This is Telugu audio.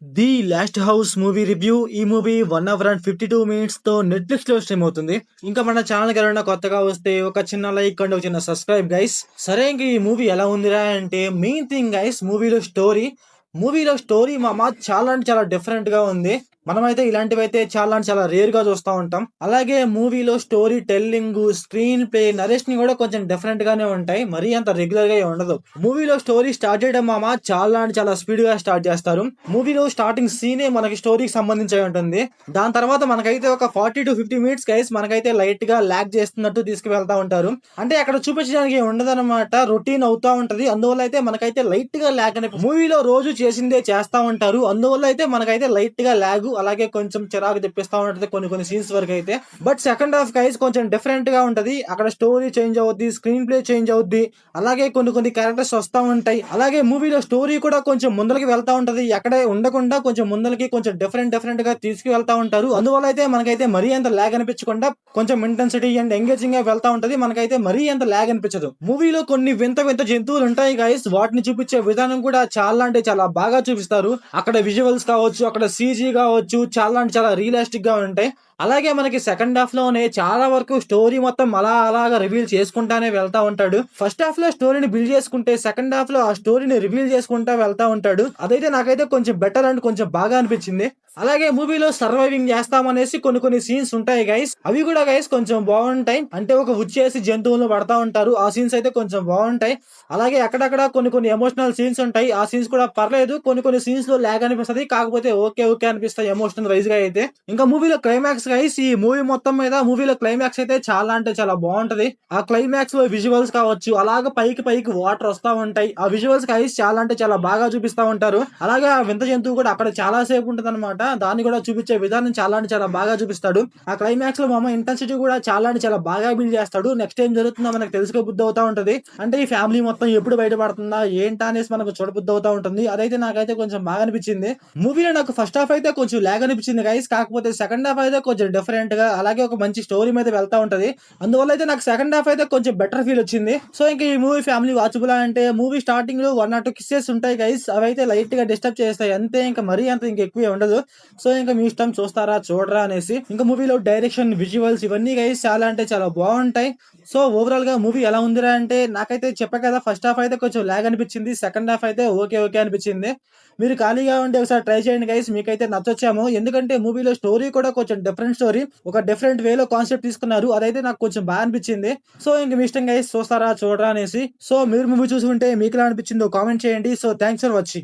The last house movie review. ఈ మూవీ 1 hour and 52 minutes తో నెట్ఫ్లిక్స్ లో స్ట్రీమ్ అవుతుంది. ఇంకా మన ఛానల్ ఎవరైనా కొత్తగా వస్తే ఒక చిన్న లైక్ అండ్ ఒక చిన్న సబ్స్క్రైబ్ గైస్. సరే, ఇంక ఈ మూవీ ఎలా ఉందిరా అంటే మెయిన్ థింగ్ గైస్, మూవీలో స్టోరీ మామ చాలా అంటే చాలా డిఫరెంట్ గా ఉంది. మనమైతే ఇలాంటివైతే చాలా అంటే చాలా రేర్ గా చూస్తూ ఉంటాం. అలాగే మూవీలో story telling, screen play, narration కూడా కొంచెం డిఫరెంట్ గానే ఉంటాయి. మరీ అంత రెగ్యులర్ గా ఉండదు. మూవీలో స్టోరీ స్టార్ట్ చేయడం మామ చాలా అంటే చాలా స్పీడ్ గా స్టార్ట్ చేస్తారు. మూవీలో స్టార్టింగ్ సీనే మనకి స్టోరీకి సంబంధించి ఉంటుంది. దాని తర్వాత మనకైతే ఒక 40 to 50 minutes గైస్ మనకైతే లైట్ గా లాగ్ చేస్తున్నట్టు తీసుకువెళ్తా ఉంటారు. అంటే అక్కడ చూపించడానికి ఉండదన్నమాట, రొటీన్ అవుతా ఉంటది. అందువల్ల అయితే మనకైతే లైట్ గా లాగ్ అనే మూవీలో రోజు చేసిందే చేస్తా ఉంటారు. అందువల్ల అయితే మనకైతే లైట్ గా లాగ్, అలాగే కొంచెం చిరాకు తెప్పిస్తా ఉంటది కొన్ని కొన్ని సీన్స్ వరకు అయితే. బట్ సెకండ్ హాఫ్ గైస్ కొంచెం డిఫరెంట్ గా ఉంటది. అక్కడ స్టోరీ చేంజ్ అవుద్ది, స్క్రీన్ ప్లే చేంజ్ అవుద్ది, అలాగే కొన్ని కొన్ని క్యారెక్టర్స్ వస్తా ఉంటాయి. అలాగే మూవీలో స్టోరీ కూడా కొంచెం ముందలకి వెళ్తా ఉంటది. ఎక్కడే ఉండకుండా కొంచెం ముందలకి కొంచెం డిఫరెంట్ గా తీసుకువెళ్తా ఉంటారు. అందువల్ల అయితే మనకైతే మరీ అంత లాగ్ అనిపించకుండా కొంచెం ఇంటెన్సిటీ అండ్ ఎంగేజింగ్ గా వెళ్తా ఉంటది. మనకైతే మరీ అంత లాగ్ అనిపించదు. మూవీలో కొన్ని వింత వింత జంతువులు ఉంటాయి గైస్. వాటిని చూపించే విధానం కూడా చాలా అంటే చాలా బాగా చూపిస్తారు. అక్కడ విజువల్స్ కావచ్చు, అక్కడ సీజీ కావచ్చు, చాలా అంటే చాలా రియలిస్టిక్ గా ఉంటాయి. అలాగే మనకి సెకండ్ హాఫ్ లోనే చాలా వరకు స్టోరీ మొత్తం అలాగా రివీల్ చేసుకుంటానే వెళ్తా ఉంటాడు. ఫస్ట్ హాఫ్ లో స్టోరీని బిల్డ్ చేసుకుంటే సెకండ్ హాఫ్ లో ఆ స్టోరీని రివీల్ చేసుకుంటా వెళ్తా ఉంటాడు. అదైతే నాకైతే కొంచెం బెటర్ అండ్ కొంచెం బాగా అనిపించింది. అలాగే మూవీలో సర్వైవింగ్ చేస్తామనేసి కొన్ని కొన్ని సీన్స్ ఉంటాయి గైస్. అవి కూడా గైస్ కొంచెం బాగుంటాయి. అంటే ఒక ఉచ్చేసి జంతువులను పడతా ఉంటారు. ఆ సీన్స్ అయితే కొంచెం బాగుంటాయి. అలాగే అక్కడక్కడ కొన్ని కొన్ని ఎమోషనల్ సీన్స్ ఉంటాయి. ఆ సీన్స్ కూడా పర్లేదు. కొన్ని కొన్ని సీన్స్ లో లాగ్ అనిపిస్తుంది, కాకపోతే ఓకే ఓకే అనిపిస్తాయి ఎమోషనల్ వైజ్ గా అయితే. ఇంకా మూవీలో క్లైమాక్స్ గైస్, ఈ మూవీ మొత్తం మీద మూవీలో క్లైమాక్స్ అయితే చాలా అంటే చాలా బాగుంటది. ఆ క్లైమాక్స్ లో విజువల్స్ కావచ్చు, అలాగే పైకి పైకి వాటర్ వస్తా ఉంటాయి. ఆ విజువల్స్ గైస్ చాలా అంటే చాలా బాగా చూపిస్తా ఉంటారు. అలాగే ఆ వింత జంతువు కూడా అక్కడ చాలా సేపు ఉంటది అనమాట. దాన్ని కూడా చూపించే విధానం చాలా అంటే చాలా బాగా చూపిస్తాడు. ఆ క్లైమాక్స్ లో మామ ఇంటెన్సిటీ కూడా చాలా అంటే చాలా బాగా బిల్డ్ చేస్తాడు. నెక్స్ట్ ఏం జరుగుతుందో మనకు తెలుసుకో బుద్ధి అవుతా ఉంటది. అంటే ఈ ఫ్యామిలీ మొత్తం ఎప్పుడు బయటపడుతుందా ఏంటా అనేసి మనకు చూడబుద్ధి అవుతా ఉంటుంది. అదైతే నాకైతే కొంచెం బాగా అనిపించింది. మూవీలో నాకు ఫస్ట్ హాఫ్ అయితే కొంచెం లాగ్ అనిపించింది గైస్, కాకపోతే సెకండ్ హాఫ్ అయితే కొంచెం డిఫరెంట్ గా, అలాగే ఒక మంచి స్టోరీ మీద వెళ్తా ఉంటది. అందువల్ల అయితే నాకు సెకండ్ హాఫ్ అయితే కొంచెం బెటర్ ఫీల్ వచ్చింది. సో ఇంకా ఈ మూవీ ఫ్యామిలీ వాచబుల్ అంటే మూవీ స్టార్టింగ్ లో 1 or 2 కిస్సెస్ ఉంటాయి గైస్. అవైతే లైట్ గా డిస్టర్బ్ చేస్తాయి అంతే, ఇంకా మరీ అంత ఇంకా ఎక్కువే ఉండదు. సో ఇంకా మీ ఇష్టం చూస్తారా చూడరా అనేసి. ఇంకా మూవీలో డైరెక్షన్, విజువల్స్ ఇవన్నీ గైస్ చాలా అంటే చాలా బాగుంటాయి. సో ఓవరాల్ గా మూవీ ఎలా ఉందిరా అంటే, నాకైతే చెప్పా కదా ఫస్ట్ హాఫ్ అయితే కొంచెం లాగ్ అనిపించింది, సెకండ్ హాఫ్ అయితే ఓకే ఓకే అనిపించింది. మీరు ఖాళీగా ఉంటే ఒకసారి ట్రై చేయండి గైస్, మీకైతే నచ్చొచ్చాము. ఎందుకంటే మూవీలో స్టోరీ కూడా కొంచెం డిఫరెంట్ స్టోరీ, ఒక డిఫరెంట్ వేలో కాన్సెప్ట్ తీసుకున్నారు. అదైతే నాకు కొంచెం బాగా అనిపించింది. సో ఇంక మీ ఇష్టం గైస్, చూస్తారా చూడరా అనేసి. సో మీరు మూవీ చూసి ఉంటే మీకు ఎలా అనిపించిందో కామెంట్ చేయండి. So thanks for watching.